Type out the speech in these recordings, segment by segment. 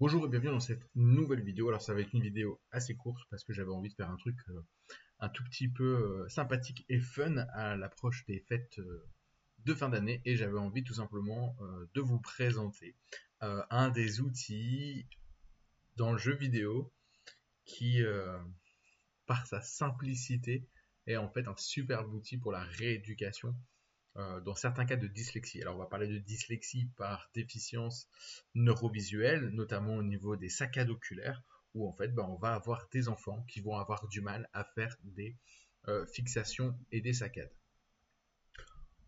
Bonjour et bienvenue dans cette nouvelle vidéo. Alors ça va être une vidéo assez courte parce que j'avais envie de faire un truc un tout petit peu sympathique et fun à l'approche des fêtes de fin d'année et j'avais envie tout simplement de vous présenter un des outils dans le jeu vidéo qui, par sa simplicité, est en fait un superbe outil pour la rééducation dans certains cas de dyslexie. Alors on va parler de dyslexie par déficience neurovisuelle, notamment au niveau des saccades oculaires, où en fait on va avoir des enfants qui vont avoir du mal à faire des fixations et des saccades.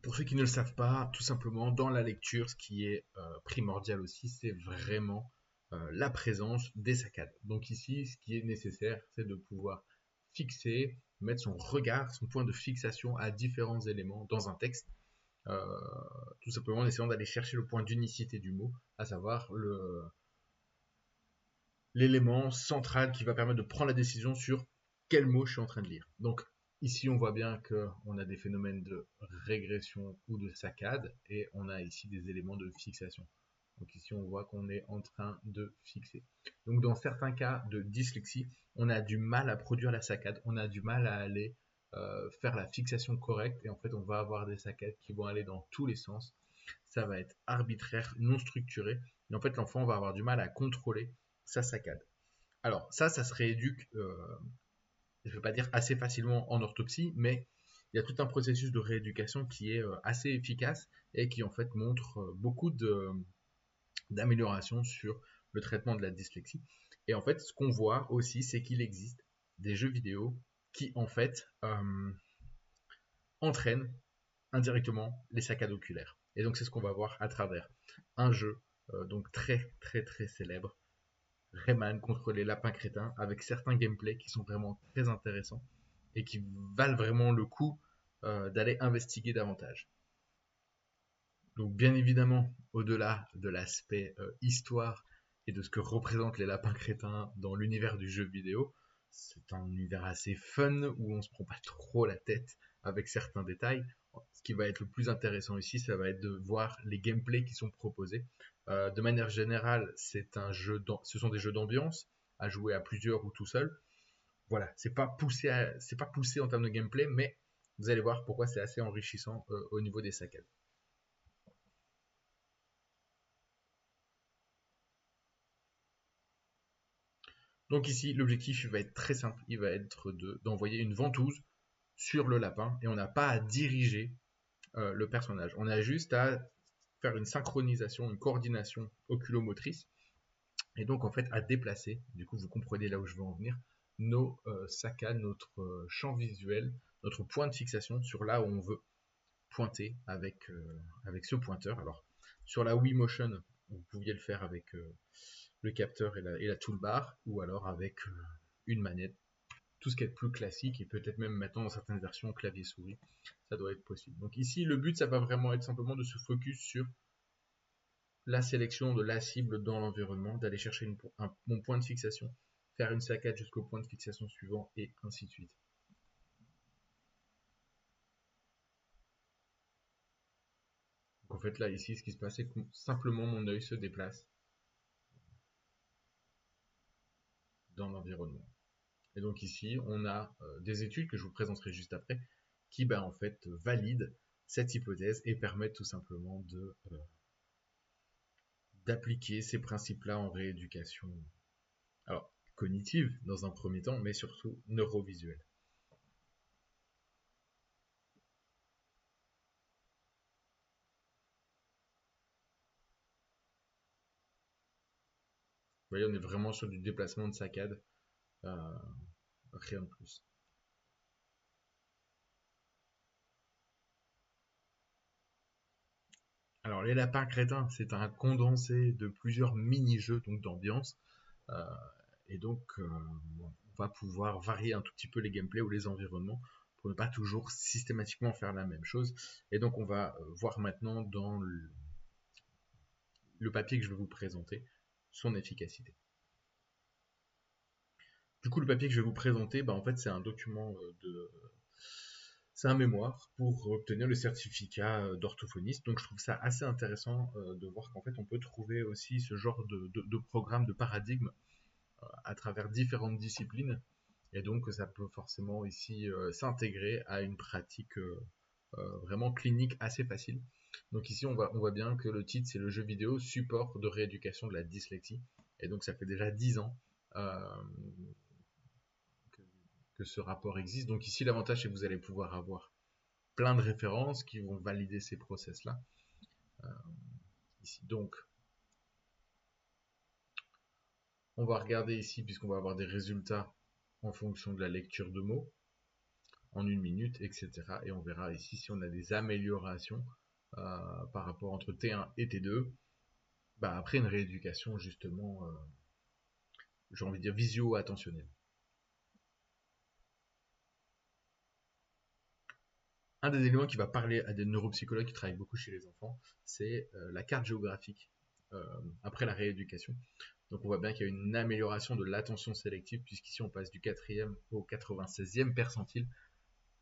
Pour ceux qui ne le savent pas, tout simplement dans la lecture, ce qui est primordial aussi, c'est vraiment la présence des saccades. Donc ici, ce qui est nécessaire, c'est de pouvoir fixer, mettre son regard, son point de fixation à différents éléments dans un texte, euh, tout simplement en essayant d'aller chercher le point d'unicité du mot, à savoir l'élément central qui va permettre de prendre la décision sur quel mot je suis en train de lire. Donc ici on voit bien qu'on a des phénomènes de régression ou de saccade et on a ici des éléments de fixation. Donc ici on voit qu'on est en train de fixer. Donc dans certains cas de dyslexie, on a du mal à produire la saccade, on a du mal à aller faire la fixation correcte et en fait on va avoir des saccades qui vont aller dans tous les sens. Ça va être arbitraire, non structuré et en fait l'enfant va avoir du mal à contrôler sa saccade. Alors ça se rééduque, je ne vais pas dire assez facilement en orthopsie, mais il y a tout un processus de rééducation qui est assez efficace et qui en fait montre beaucoup d'amélioration sur le traitement de la dyslexie. Et en fait, ce qu'on voit aussi, c'est qu'il existe des jeux vidéo qui en fait entraînent indirectement les saccades oculaires. Et donc c'est ce qu'on va voir à travers un jeu donc très célèbre, Rayman contre les lapins crétins, avec certains gameplays qui sont vraiment très intéressants et qui valent vraiment le coup d'aller investiguer davantage. Donc bien évidemment, au-delà de l'aspect histoire et de ce que représentent les lapins crétins dans l'univers du jeu vidéo, c'est un univers assez fun où on se prend pas trop la tête avec certains détails. Ce qui va être le plus intéressant ici, ça va être de voir les gameplays qui sont proposés. De manière générale, ce sont des jeux d'ambiance à jouer à plusieurs ou tout seul. Voilà, c'est pas poussé en termes de gameplay, mais vous allez voir pourquoi c'est assez enrichissant au niveau des saccades. Donc ici, l'objectif va être très simple, il va être d'envoyer une ventouse sur le lapin et on n'a pas à diriger le personnage. On a juste à faire une synchronisation, une coordination oculomotrice et donc en fait à déplacer, du coup vous comprenez là où je veux en venir, nos saccades, notre champ visuel, notre point de fixation sur là où on veut pointer avec ce pointeur. Alors sur la Wii Motion, vous pouviez le faire avec le capteur et la toolbar ou alors avec une manette, tout ce qui est plus classique et peut-être même maintenant dans certaines versions clavier souris, ça doit être possible. Donc ici le but ça va vraiment être simplement de se focus sur la sélection de la cible dans l'environnement, d'aller chercher mon point de fixation, faire une saccade jusqu'au point de fixation suivant et ainsi de suite. Donc en fait là ici ce qui se passe c'est que simplement mon œil se déplace dans l'environnement. Et donc ici on a des études que je vous présenterai juste après qui en fait valident cette hypothèse et permettent tout simplement d'appliquer ces principes-là en rééducation. Alors, cognitive dans un premier temps, mais surtout neurovisuelle. Vous voyez, on est vraiment sur du déplacement de saccade, euh, rien de plus. Alors, les lapins crétins, c'est un condensé de plusieurs mini-jeux donc d'ambiance, euh, et donc on va pouvoir varier un tout petit peu les gameplays ou les environnements pour ne pas toujours systématiquement faire la même chose. Et donc, on va voir maintenant dans le papier que je vais vous présenter son efficacité. Du coup, le papier que je vais vous présenter, en fait, c'est un document c'est un mémoire pour obtenir le certificat d'orthophoniste. Donc je trouve ça assez intéressant de voir qu'en fait on peut trouver aussi ce genre de programme, de paradigme à travers différentes disciplines. Et donc ça peut forcément ici s'intégrer à une pratique vraiment clinique assez facile. Donc ici on voit bien que le titre c'est le jeu vidéo support de rééducation de la dyslexie. Et donc ça fait déjà 10 ans euh, que, que ce rapport existe. Donc ici l'avantage c'est que vous allez pouvoir avoir plein de références qui vont valider ces process-là. Euh, ici. Donc, on va regarder ici, puisqu'on va avoir des résultats en fonction de la lecture de mots, en 1 minute, etc. Et on verra ici si on a des améliorations par rapport entre T1 et T2, bah, après une rééducation, justement, j'ai envie de dire visio-attentionnelle. Un des éléments qui va parler à des neuropsychologues qui travaillent beaucoup chez les enfants, c'est la carte géographique après la rééducation. Donc on voit bien qu'il y a une amélioration de l'attention sélective, puisqu'ici on passe du 4e au 96e percentile,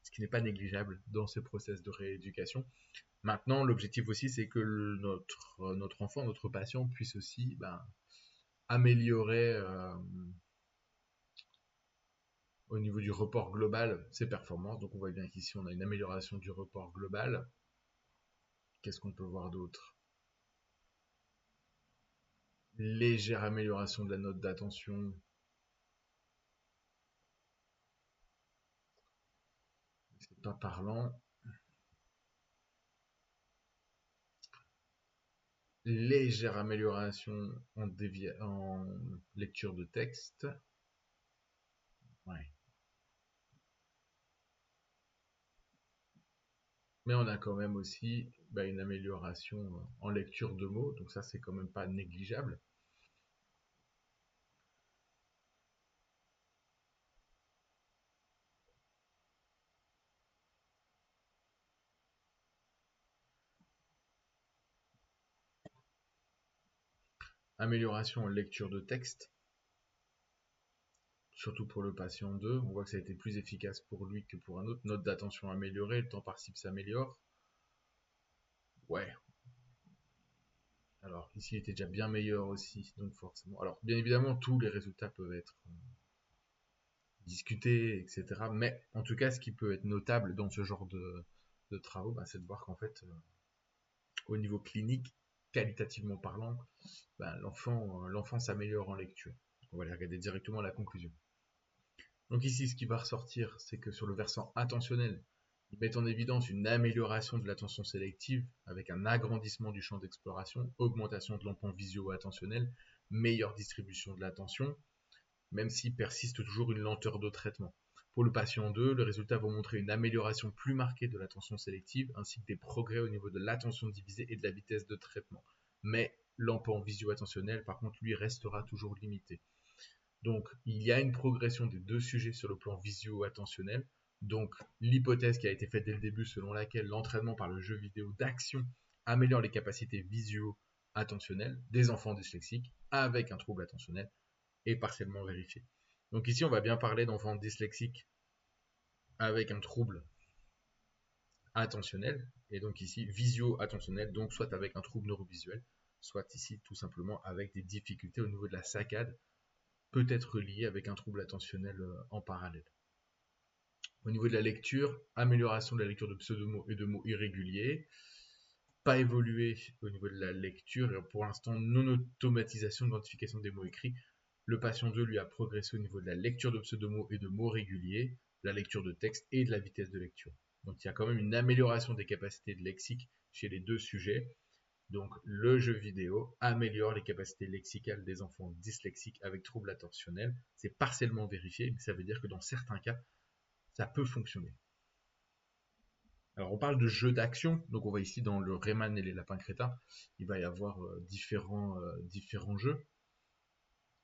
ce qui n'est pas négligeable dans ce process de rééducation. Maintenant, l'objectif aussi, c'est que notre enfant, notre patient puisse aussi améliorer au niveau du report global ses performances. Donc on voit bien qu'ici on a une amélioration du report global. Qu'est-ce qu'on peut voir d'autre? Légère amélioration de la note d'attention. C'est pas parlant. Légère amélioration en lecture de texte. Ouais. Mais on a quand même aussi une amélioration en lecture de mots, donc ça c'est quand même pas négligeable. Amélioration en lecture de texte, surtout pour le patient 2, on voit que ça a été plus efficace pour lui que pour un autre. Note d'attention améliorée, le temps participe s'améliore. Ouais. Alors ici il était déjà bien meilleur aussi, donc forcément. Alors bien évidemment tous les résultats peuvent être discutés, etc. Mais en tout cas ce qui peut être notable dans ce genre de travaux, c'est de voir qu'en fait au niveau clinique, qualitativement parlant, l'enfant s'améliore en lecture. On va aller regarder directement la conclusion. Donc ici, ce qui va ressortir, c'est que sur le versant attentionnel, ils mettent en évidence une amélioration de l'attention sélective avec un agrandissement du champ d'exploration, augmentation de l'empan visio-attentionnel, meilleure distribution de l'attention, même s'il persiste toujours une lenteur de traitement. Pour le patient 2, les résultats vont montrer une amélioration plus marquée de l'attention sélective ainsi que des progrès au niveau de l'attention divisée et de la vitesse de traitement. Mais l'empan visio-attentionnel, par contre, lui restera toujours limité. Donc, il y a une progression des deux sujets sur le plan visio-attentionnel. Donc, l'hypothèse qui a été faite dès le début, selon laquelle l'entraînement par le jeu vidéo d'action améliore les capacités visio-attentionnelles des enfants dyslexiques avec un trouble attentionnel, est partiellement vérifiée. Donc ici, on va bien parler d'enfants dyslexiques avec un trouble attentionnel, et donc ici visio-attentionnel, donc soit avec un trouble neurovisuel, soit ici tout simplement avec des difficultés au niveau de la saccade, peut-être liées avec un trouble attentionnel en parallèle. Au niveau de la lecture, amélioration de la lecture de pseudomots et de mots irréguliers, pas évolué au niveau de la lecture, et pour l'instant non-automatisation de l'identification des mots écrits. Le patient 2 lui a progressé au niveau de la lecture de pseudomots et de mots réguliers, la lecture de texte et de la vitesse de lecture. Donc il y a quand même une amélioration des capacités de lexique chez les deux sujets. Donc le jeu vidéo améliore les capacités lexicales des enfants dyslexiques avec troubles attentionnels. C'est partiellement vérifié, mais ça veut dire que dans certains cas, ça peut fonctionner. Alors on parle de jeux d'action, donc on va ici dans le Rayman et les lapins crétins, il va y avoir différents jeux.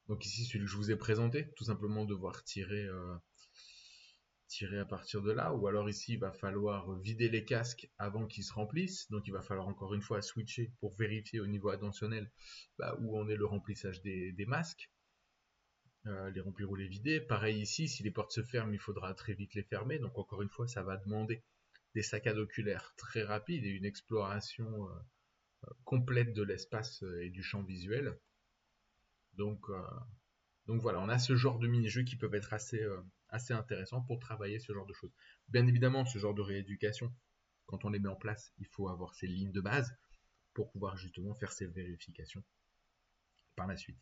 Donc ici celui que je vous ai présenté, tout simplement devoir tirer à partir de là, ou alors ici il va falloir vider les casques avant qu'ils se remplissent, donc il va falloir encore une fois switcher pour vérifier au niveau attentionnel où en est le remplissage des masques, les remplir ou les vider. Pareil ici, si les portes se ferment, il faudra très vite les fermer, donc encore une fois ça va demander des saccades oculaires très rapides et une exploration complète de l'espace et du champ visuel. Donc, voilà, on a ce genre de mini-jeux qui peuvent être assez intéressants pour travailler ce genre de choses. Bien évidemment, ce genre de rééducation, quand on les met en place, il faut avoir ces lignes de base pour pouvoir justement faire ces vérifications par la suite.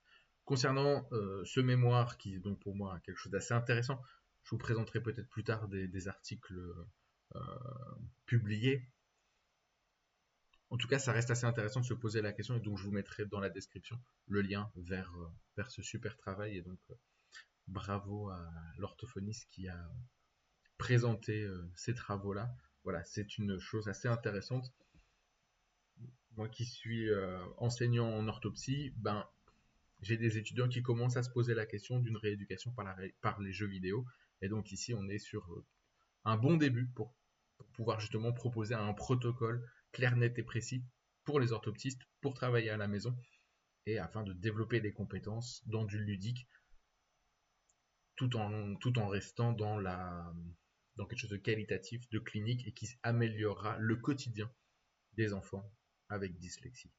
Concernant ce mémoire, qui est donc pour moi quelque chose d'assez intéressant, je vous présenterai peut-être plus tard des articles publiés. En tout cas, ça reste assez intéressant de se poser la question, et donc je vous mettrai dans la description le lien vers ce super travail. Et donc, bravo à l'orthophoniste qui a présenté ces travaux-là. Voilà, c'est une chose assez intéressante. Moi qui suis enseignant en orthopsie, j'ai des étudiants qui commencent à se poser la question d'une rééducation par les jeux vidéo. Et donc ici, on est sur un bon début pour pouvoir justement proposer un protocole clair, net et précis pour les orthoptistes, pour travailler à la maison, et afin de développer des compétences dans du ludique, tout en restant dans quelque chose de qualitatif, de clinique, et qui améliorera le quotidien des enfants avec dyslexie.